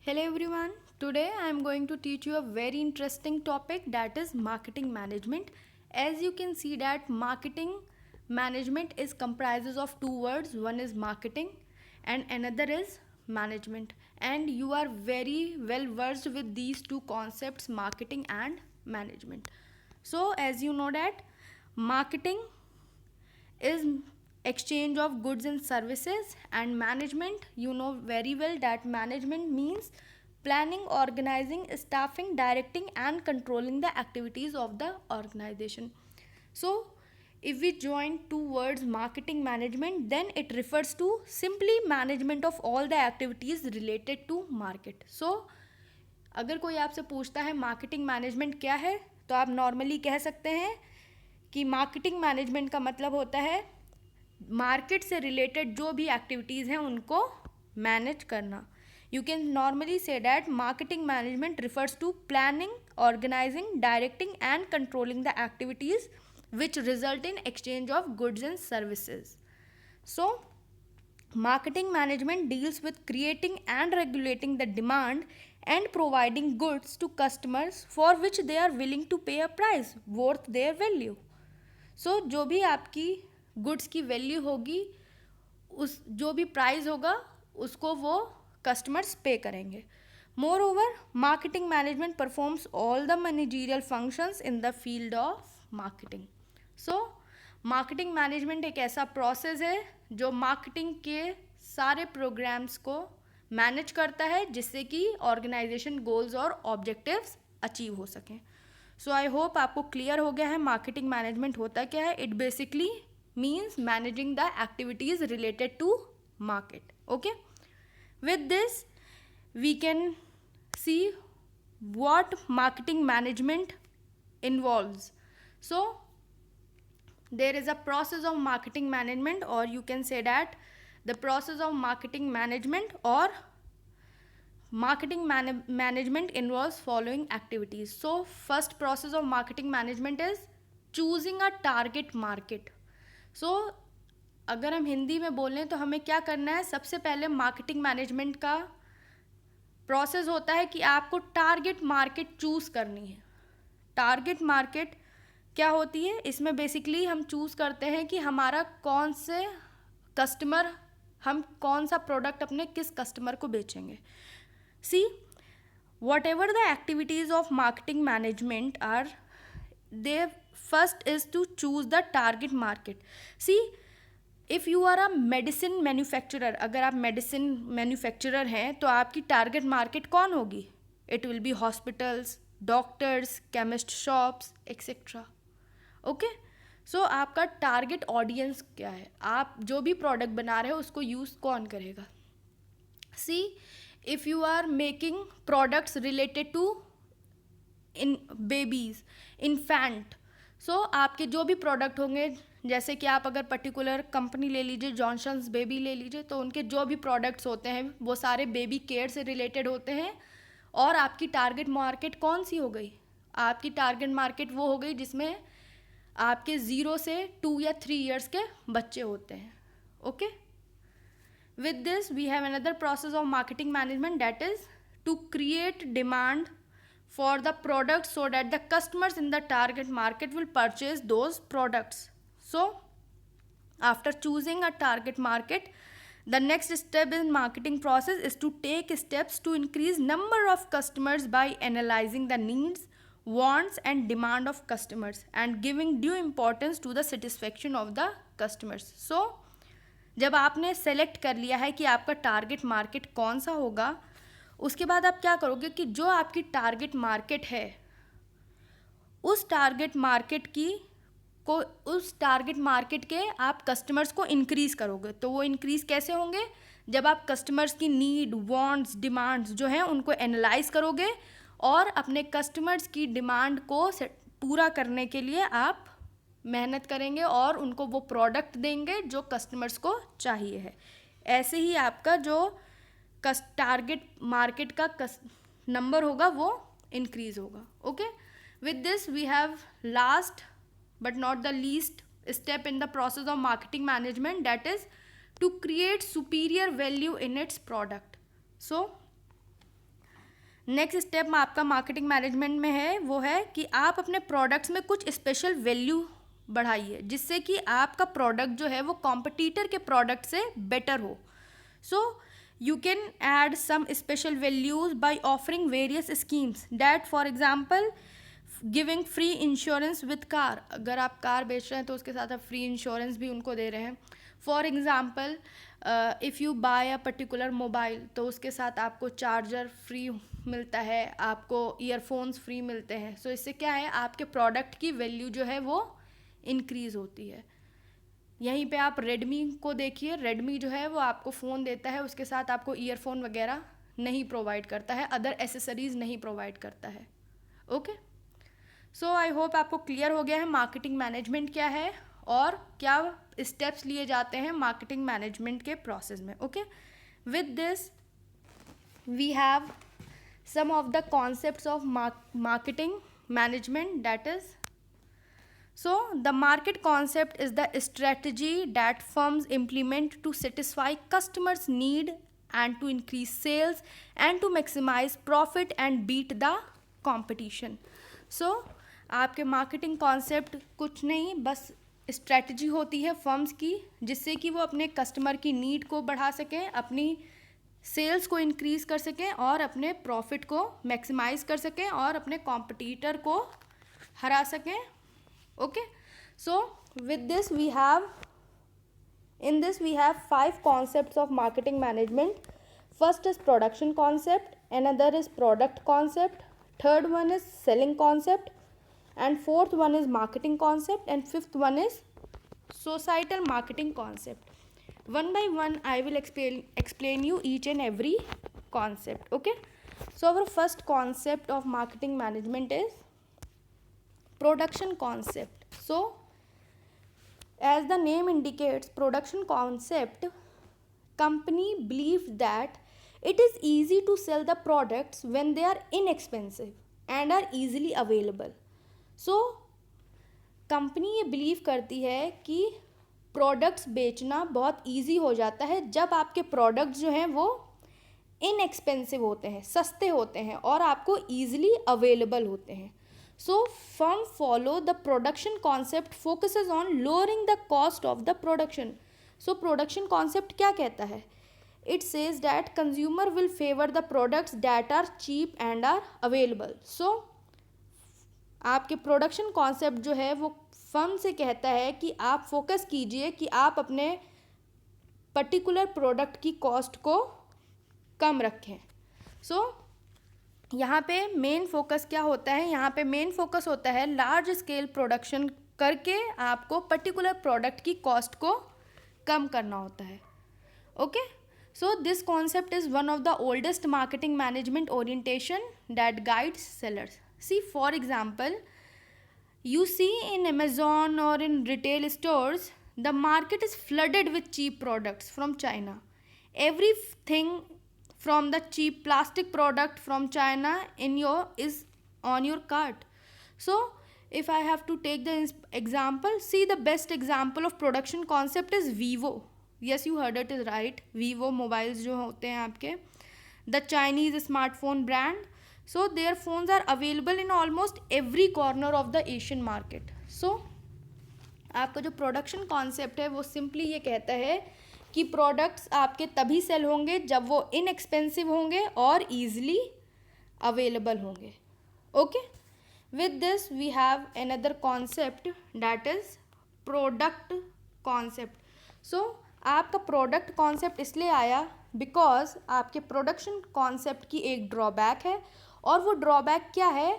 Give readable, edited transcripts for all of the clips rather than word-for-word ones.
Hello everyone. Today I am going to teach you a very interesting topic, that is marketing management. As you can see that marketing management is comprises of two words. One is marketing and another is management. And you are very well versed with these two concepts, marketing and management. So as you know that marketing is exchange of goods and services, and management, you know very well that management means planning, organizing, staffing, directing and controlling the activities of the organization. So if we join two words, marketing, management, then it refers to simply management of all the activities related to market. So अगर कोई आपसे पूछता है marketing management क्या है, तो आप normally कह सकते हैं कि मार्केटिंग मैनेजमेंट का मतलब होता है मार्केट से रिलेटेड जो भी एक्टिविटीज़ हैं उनको मैनेज करना. You can normally say that marketing management refers to planning, organizing, directing and controlling the activities which result in exchange of goods and services. So marketing management deals with creating and regulating the demand and providing goods to customers for which they are willing to pay a price worth their value. So जो भी आपकी goods की value होगी, उस जो भी price होगा उसको वो कस्टमर्स पे करेंगे. More over marketing management performs all the managerial functions in the field of marketing. So marketing management एक ऐसा प्रोसेस है जो मार्केटिंग के सारे प्रोग्राम्स को मैनेज करता है जिससे कि ऑर्गेनाइजेशन गोल्स और ऑब्जेक्टिव्स अचीव हो सकें. सो आई होप आपको क्लियर हो गया है मार्केटिंग मैनेजमेंट होता क्या है. It basically means managing the activities related to market. Okay, with this we can see what marketing management involves. So there is a process of marketing management, or you can say that the process of marketing management or marketing management involves following activities. So first process of marketing management is choosing a target market. So अगर हम हिंदी में बोलें तो हमें क्या करना है, सबसे पहले मार्केटिंग मैनेजमेंट का प्रोसेस होता है कि आपको टारगेट मार्केट चूज़ करनी है. टारगेट मार्केट क्या होती है, इसमें बेसिकली हम चूज़ करते हैं कि हमारा कौन से कस्टमर, हम कौन सा प्रोडक्ट अपने किस कस्टमर को बेचेंगे. See whatever the activities of marketing management are, they first is to choose the target market. See if you are a medicine manufacturer, अगर आप मेडिसिन मैन्युफैक्चरर हैं तो आपकी टारगेट मार्केट कौन होगी. It will be hospitals, doctors, chemist shops etcetera. Okay, so आपका target audience क्या है, आप जो भी प्रोडक्ट बना रहे हो उसको यूज़ कौन करेगा. See if you are making products related to in babies, infant, so आपके जो भी प्रोडक्ट होंगे, जैसे कि आप अगर पर्टिकुलर कंपनी ले लीजिए, जॉनसन्स बेबी ले लीजिए, तो उनके जो भी प्रोडक्ट्स होते हैं वो सारे बेबी केयर से रिलेटेड होते हैं. और आपकी टारगेट मार्केट कौन सी हो गई, आपकी टारगेट मार्केट वो हो गई जिसमें आपके 0 से 2 या 3 ईयर्स के बच्चे होते हैं. Okay, with this we have another process of marketing management, that is to create demand for the products so that the customers in the target market will purchase those products. So after choosing a target market, the next step in marketing process is to take steps to increase number of customers by analyzing the needs, wants and demand of customers and giving due importance to the satisfaction of the customers. So जब आपने select कर लिया है कि आपका target market कौन सा होगा, उसके बाद आप क्या करोगे कि जो आपकी टारगेट मार्केट है उस टारगेट मार्केट की को उस टारगेट मार्केट के आप कस्टमर्स को इंक्रीज़ करोगे. तो वो इंक्रीज़ कैसे होंगे, जब आप कस्टमर्स की नीड, वांट्स, डिमांड्स जो हैं उनको एनालाइज करोगे और अपने कस्टमर्स की डिमांड को पूरा करने के लिए आप मेहनत करेंगे और उनको वो प्रोडक्ट देंगे जो कस्टमर्स को चाहिए है. ऐसे ही आपका जो टारगेट मार्केट का नंबर होगा वो इंक्रीज होगा. Okay, with this we have last but not the least step in the process of marketing management, that is to create superior value in its product. So next step आपका marketing management में है वो है कि आप अपने products में कुछ स्पेशल वैल्यू बढ़ाइए जिससे कि आपका प्रोडक्ट जो है वो कॉम्पिटिटर के प्रोडक्ट से बेटर हो. सो you can add some special values by offering various schemes that for example giving free insurance with car. अगर आप कार बेच रहे हैं तो उसके साथ आप फ्री इंश्योरेंस भी उनको दे रहे हैं. For example if you buy a particular mobile तो उसके साथ आपको चार्जर फ्री मिलता है, आपको ईयरफोन्स फ्री मिलते हैं. सो इससे क्या है, आपके प्रोडक्ट की वैल्यू जो है वो इंक्रीज़ होती है. यहीं पे आप रेडमी को देखिए, रेडमी जो है वो आपको फ़ोन देता है, उसके साथ आपको ईयरफोन वगैरह नहीं प्रोवाइड करता है, अदर एसेसरीज़ नहीं प्रोवाइड करता है. ओके, सो आई होप आपको क्लियर हो गया है मार्केटिंग मैनेजमेंट क्या है और क्या स्टेप्स लिए जाते हैं मार्केटिंग मैनेजमेंट के प्रोसेस में. Okay, with this we have some of the concepts of marketing management, that is, so the market concept is the strategy that firms implement to satisfy customers need and to increase sales and to maximize profit and beat the competition. So आपके marketing concept कुछ नहीं, बस strategy होती है firms की जिससे कि वो अपने कस्टमर की नीड को बढ़ा सकें, अपनी सेल्स को इंक्रीज़ कर सकें और अपने प्रॉफिट को मैक्सिमाइज़ कर सकें और अपने कॉम्पिटिटर को हरा सकें. Okay, so with this we have in this we have 5 concepts of marketing management. First is production concept, another is product concept, third one is selling concept, and fourth one is marketing concept, and fifth one is societal marketing concept. One by one I will explain you each and every concept. Okay, so our first concept of marketing management is production concept. So as the name indicates, production concept, company believes that it is easy to sell the products when they are inexpensive and are easily available. So company ये believe करती है कि products बेचना बहुत easy हो जाता है जब आपके प्रोडक्ट्स जो हैं वो इनएक्सपेंसिव होते हैं, सस्ते होते हैं और आपको ईजिली अवेलेबल होते हैं. So firm follow the production concept focuses on lowering the cost of the production. So production concept क्या कहता है? It says that consumer will favor the products that are cheap and are available. So आपके production concept जो है वो firm से कहता है कि आप फोकस कीजिए कि आप अपने पर्टिकुलर प्रोडक्ट की कॉस्ट को कम रखें. सो यहाँ पे मेन फोकस क्या होता है? यहाँ पे मेन फोकस होता है लार्ज स्केल प्रोडक्शन करके आपको पर्टिकुलर प्रोडक्ट की कॉस्ट को कम करना होता है. Okay, so this concept is one of the oldest marketing management orientation that guides sellers. See for example, you see in Amazon or in retail stores, the market is flooded with cheap products from China. Everything from the cheap plastic product from China is on your cart. So if I have to take the example, see the best example of production concept is Vivo. Yes, you heard it is right. Vivo mobiles जो होते हैं आपके, the Chinese smartphone brand. So their phones are available in almost every corner of the Asian market. So आपका जो production concept है वो simply ये कहता है कि प्रोडक्ट्स आपके तभी सेल होंगे जब वो इनएक्सपेंसिव होंगे और ईजिली अवेलेबल होंगे. Okay, with this we have another concept that is product concept. So आपका प्रोडक्ट कॉन्सेप्ट इसलिए आया बिकॉज आपके प्रोडक्शन कॉन्सेप्ट की एक ड्रॉबैक है और वो ड्रॉबैक क्या है?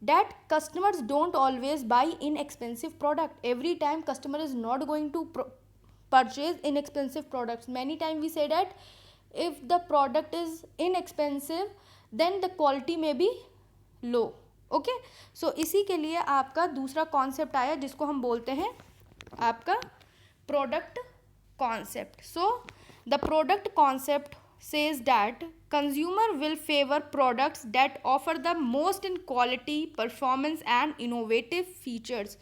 That customers don't always buy inexpensive product. Every time customer is not going to purchase inexpensive products. Many time we say that if the product is inexpensive then the quality may be low. Okay, so इसी के लिए आपका दूसरा concept आया जिसको हम बोलते हैं आपका product concept. So the product concept says that consumer will favor products that offer the most in quality, performance and innovative features.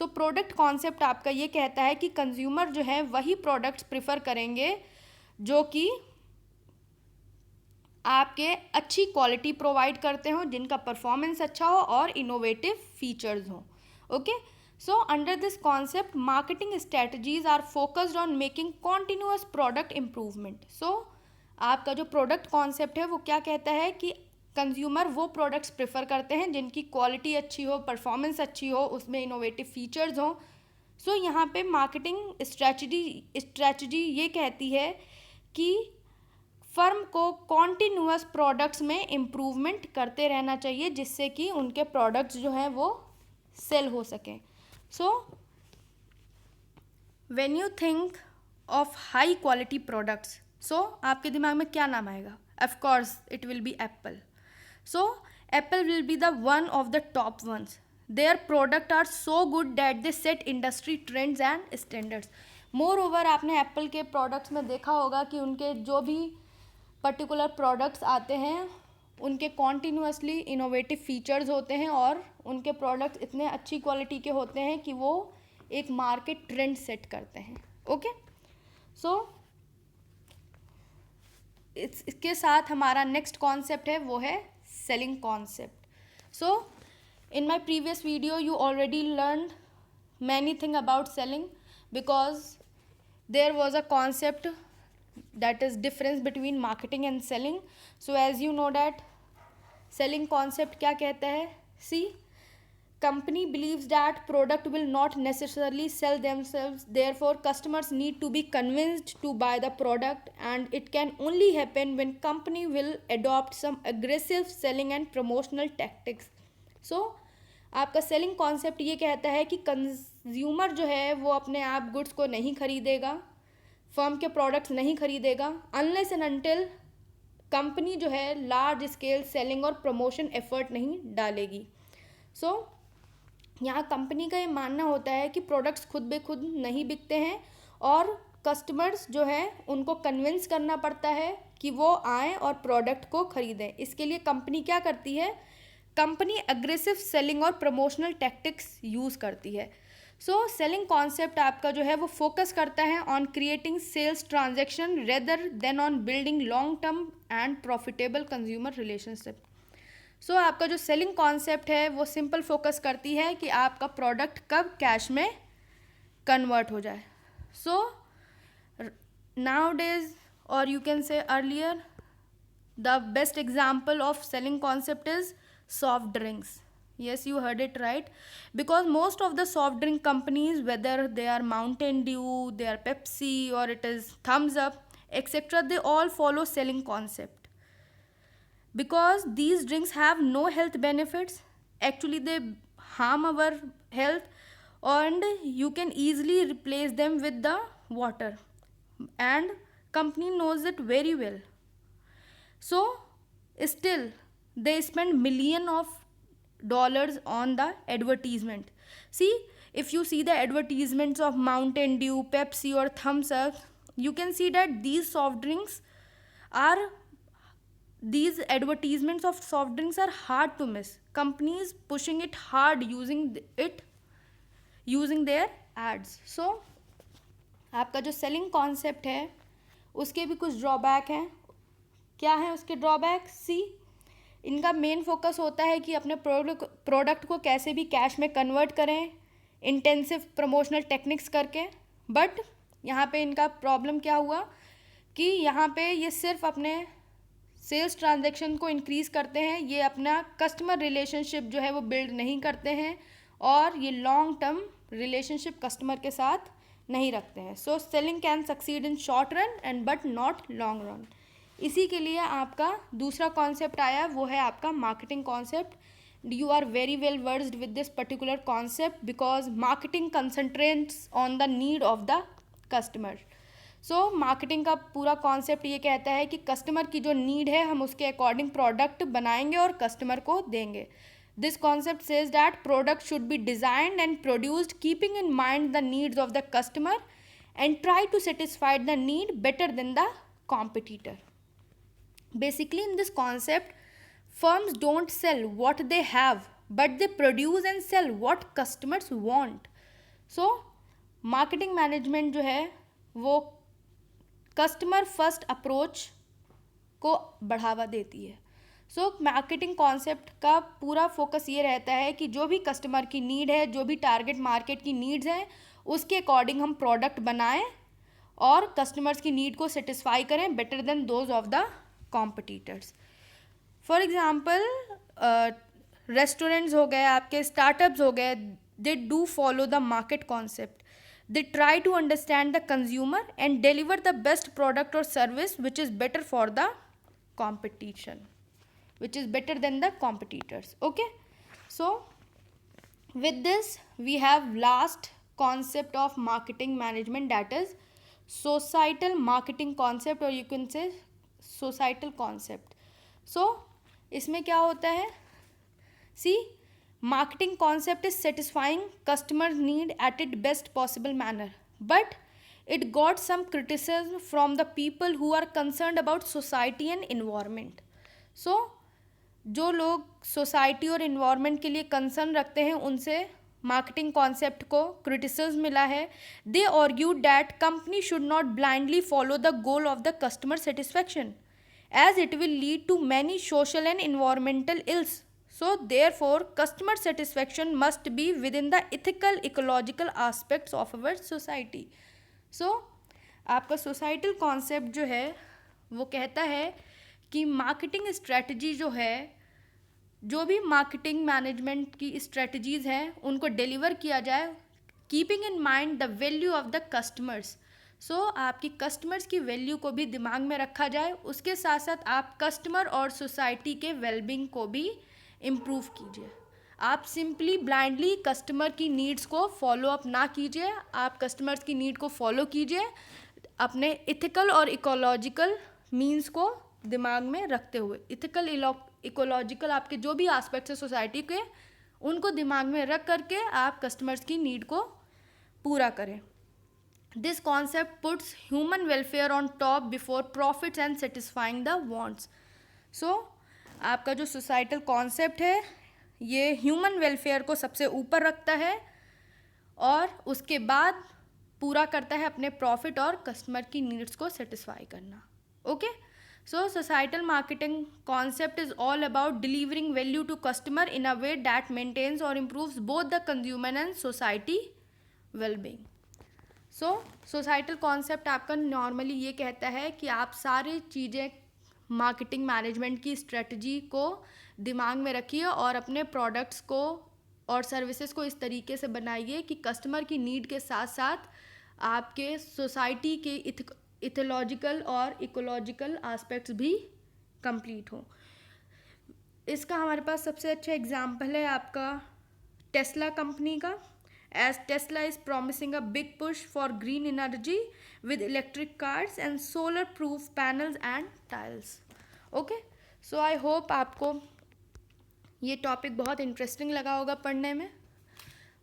So product concept आपका ये कहता है कि कंज्यूमर जो है वही प्रोडक्ट्स प्रिफर करेंगे जो कि आपके अच्छी क्वालिटी प्रोवाइड करते हो, जिनका परफॉर्मेंस अच्छा हो और इनोवेटिव फीचर्स हो. Okay, so under this concept marketing strategies are focused on making continuous product improvement. So आपका जो प्रोडक्ट कॉन्सेप्ट है वो क्या कहता है कि कंज्यूमर वो प्रोडक्ट्स प्रेफर करते हैं जिनकी क्वालिटी अच्छी हो, परफॉर्मेंस अच्छी हो, उसमें इनोवेटिव फीचर्स हो. सो यहाँ पे मार्केटिंग स्ट्रेटजी ये कहती है कि फर्म को कॉन्टिन्यूअस प्रोडक्ट्स में इम्प्रूवमेंट करते रहना चाहिए जिससे कि उनके प्रोडक्ट्स जो हैं वो सेल हो सकें. So when you think of high quality products, so आपके दिमाग में क्या नाम आएगा? Of course it will be Apple. So Apple will be the one of the top ones. Their products are so good that they set industry trends and standards. Moreover, आपने Apple के products में देखा होगा कि उनके जो भी particular products आते हैं उनके कॉन्टीन्यूसली इनोवेटिव फीचर्स होते हैं और उनके प्रोडक्ट्स इतने अच्छी क्वालिटी के होते हैं कि वो एक मार्केट ट्रेंड सेट करते हैं. ओके, सो इसके साथ हमारा नेक्स्ट कॉन्सेप्ट है वो है selling concept. So in my previous video you already learned many things about selling because there was a concept that is difference between marketing and selling. So as you know that selling concept क्या कहता है? See, company believes that product will not necessarily sell themselves, therefore customers need to be convinced to buy the product, and it can only happen when company will adopt some aggressive selling and promotional tactics. So आपका selling concept ये कहता है कि consumer जो है वो अपने आप गुड्स को नहीं खरीदेगा, फर्म के प्रोडक्ट्स नहीं खरीदेगा अनलेस एंड अनटिल कंपनी जो है लार्ज स्केल सेलिंग और प्रमोशन एफर्ट नहीं डालेगी. सो यहाँ कंपनी का ये मानना होता है कि प्रोडक्ट्स खुद बे खुद नहीं बिकते हैं और कस्टमर्स जो है उनको कन्विंस करना पड़ता है कि वो आएँ और प्रोडक्ट को खरीदें. इसके लिए कंपनी क्या करती है? कंपनी अग्रेसिव सेलिंग और प्रमोशनल टैक्टिक्स यूज़ करती है. सो सेलिंग कॉन्सेप्ट आपका जो है वो फोकस करता है on creating sales transaction rather than on building long term and profitable consumer relationship. So आपका जो सेलिंग कॉन्सेप्ट है वो सिंपल फोकस करती है कि आपका प्रोडक्ट कब कैश में कन्वर्ट हो जाए. सो नाउ डेज और you can say earlier the best example of selling concept is soft drinks. Yes, you heard it right, because most of the soft drink companies, whether they are Mountain Dew, they are Pepsi, or it is Thumbs Up, etc., they all follow selling concept because these drinks have no health benefits. Actually they harm our health and you can easily replace them with the water, and company knows it very well. So still they spend million of dollars on the advertisement. See, if you see the advertisements of Mountain Dew, Pepsi or Thumbs Up, you can see that these advertisements of soft drinks are hard to miss. Companies pushing it hard using their ads. So आपका जो selling concept है उसके भी कुछ drawback हैं. क्या है उसके ड्रॉबैक? सी, इनका मेन फोकस होता है कि अपने प्रोडक्ट को कैसे भी कैश में कन्वर्ट करें इंटेंसिव प्रमोशनल टेक्निक्स करके. बट यहाँ पे इनका प्रॉब्लम क्या हुआ कि यहाँ पे ये सिर्फ अपने सेल्स ट्रांजैक्शन को इंक्रीज़ करते हैं, ये अपना कस्टमर रिलेशनशिप जो है वो बिल्ड नहीं करते हैं और ये लॉन्ग टर्म रिलेशनशिप कस्टमर के साथ नहीं रखते हैं. So selling can succeed in short run and but not long run. इसी के लिए आपका दूसरा कॉन्सेप्ट आया, वो है आपका marketing concept. You are very well versed with this particular concept because marketing concentrates on the need of the customer. So marketing का पूरा कॉन्सेप्ट ये कहता है कि कस्टमर की जो नीड है हम उसके अकॉर्डिंग प्रोडक्ट बनाएंगे और कस्टमर को देंगे. This concept says that product should be designed and produced keeping in mind the needs of the customer and try to satisfy the need better than the competitor. Basically, in this concept, firms don't sell what they have, but they produce and sell what customers want. So, marketing management जो है वो customer first approach को बढ़ावा देती है। So marketing concept का पूरा focus ये रहता है कि जो भी कस्टमर की नीड है, जो भी टारगेट मार्केट की नीड्स हैं, उसके अकॉर्डिंग हम प्रोडक्ट बनाएं और कस्टमर्स की नीड को सेटिस्फाई करें better than those of the competitors. For example restaurants हो गए, आपके स्टार्टअप्स हो गए, they do follow the market concept. They try to understand the consumer and deliver the best product or service which is better for the competition, which is better than the competitors. Okay, so with this we have last concept of marketing management, that is societal marketing concept, or you can say societal concept. So इसमें क्या होता है? See, marketing concept is satisfying customer need at its best possible manner, but it got some criticism from the people who are concerned about society and environment. So जो लोग society और environment के लिए concern रखते हैं उनसे marketing concept को criticism मिला है. They argued that company should not blindly follow the goal of the customer satisfaction as it will lead to many social and environmental ills. So therefore customer satisfaction must be within the ethical ecological aspects of our society. So आपका societal concept जो है वो कहता है कि marketing strategy जो है, जो भी मार्केटिंग मैनेजमेंट की स्ट्रेटजीज़ हैं उनको डिलीवर किया जाए keeping in mind the value of the customers. So आपकी कस्टमर्स की वैल्यू को भी दिमाग में रखा जाए, उसके साथ साथ आप कस्टमर और सोसाइटी के वेलबींग को भी इम्प्रूव कीजिए. आप सिंपली ब्लाइंडली कस्टमर की नीड्स को फॉलो अप ना कीजिए, आप कस्टमर्स की नीड को फॉलो कीजिए अपने इथिकल और इकोलॉजिकल मीन्स को दिमाग में रखते हुए. इथिकल इकोलॉजिकल आपके जो भी एस्पेक्ट्स है सोसाइटी के उनको दिमाग में रख करके आप कस्टमर्स की नीड को पूरा करें. This concept puts human welfare on top before profits and satisfying the wants. So आपका जो societal concept है ये human welfare को सबसे ऊपर रखता है और उसके बाद पूरा करता है अपने profit और customer की needs को satisfy करना. Okay? So societal marketing concept is all about delivering value to customer in a way that maintains or improves both the consumer and society well-being. So societal concept आपका normally ये कहता है कि आप सारी चीज़ें मार्केटिंग मैनेजमेंट की strategy को दिमाग में रखिए और अपने प्रोडक्ट्स को और सर्विसेज को इस तरीके से बनाइए कि कस्टमर की नीड के साथ साथ आपके सोसाइटी के इथोलॉजिकल और इकोलॉजिकल एस्पेक्ट्स भी कंप्लीट हों. इसका हमारे पास सबसे अच्छा एग्जांपल है आपका टेस्ला कंपनी का, as Tesla is promising a big push for green energy with electric cars and solar proof panels and tiles. Okay, so I hope आपको ये टॉपिक बहुत इंटरेस्टिंग लगा होगा पढ़ने में.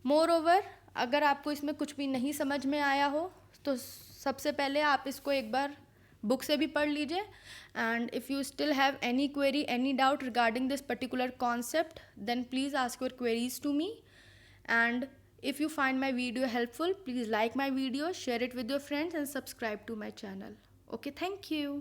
मोर ओवर अगर आपको इसमें कुछ भी नहीं समझ में आया हो तो सबसे पहले आप इसको एक बार बुक से भी पढ़ लीजिए. And if you still have any query, any doubt regarding this particular concept, then please ask your queries to me. And if you find my video helpful, please like my video, share it with your friends and subscribe to my channel. Okay, thank you.